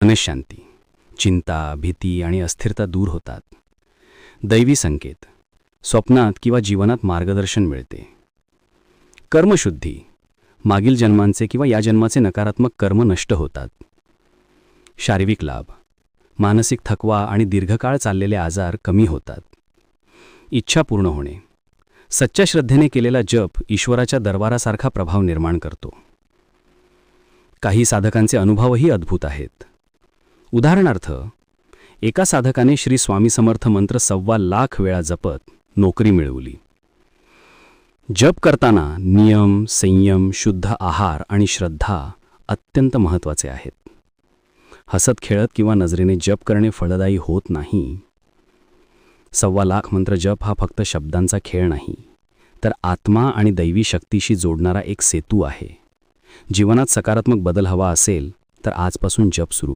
मनशांती, चिंता, भीती आणि अस्थिरता दूर होतात. दैवी संकेत, स्वप्नात किंवा जीवनात मार्गदर्शन मिळते. कर्मशुद्धी, मागील जन्मांचे किंवा या जन्माचे नकारात्मक कर्म नष्ट होतात. शारीरिक लाभ, मानसिक थकवा आणि दीर्घकाळ चाललेले आजार कमी होतात. इच्छा पूर्ण होणे, सच्च्या श्रद्धेने केलेला जप ईश्वराच्या दरबारासारखा प्रभाव निर्माण करतो. काही साधकांचे अनुभवही अद्भुत आहेत. उदाहरणार्थ, एका साधकाने श्री स्वामी समर्थ मंत्र 1.25 लाख वेळा जपत नोकरी मिळवली. जप करताना नियम, संयम, शुद्ध आहार आणि श्रद्धा अत्यंत महत्त्वाचे आहेत. हसत खेळत किंवा नजरेने जप करणे फलदायी होत नाही. 1.25 लाख मंत्र जप हा फक्त शब्दांचा खेळ नाही, तर आत्मा आणि दैवी शक्तीशी जोडणारा एक सेतू आहे. जीवनात सकारात्मक बदल हवा असेल तर आजपासून जप सुरू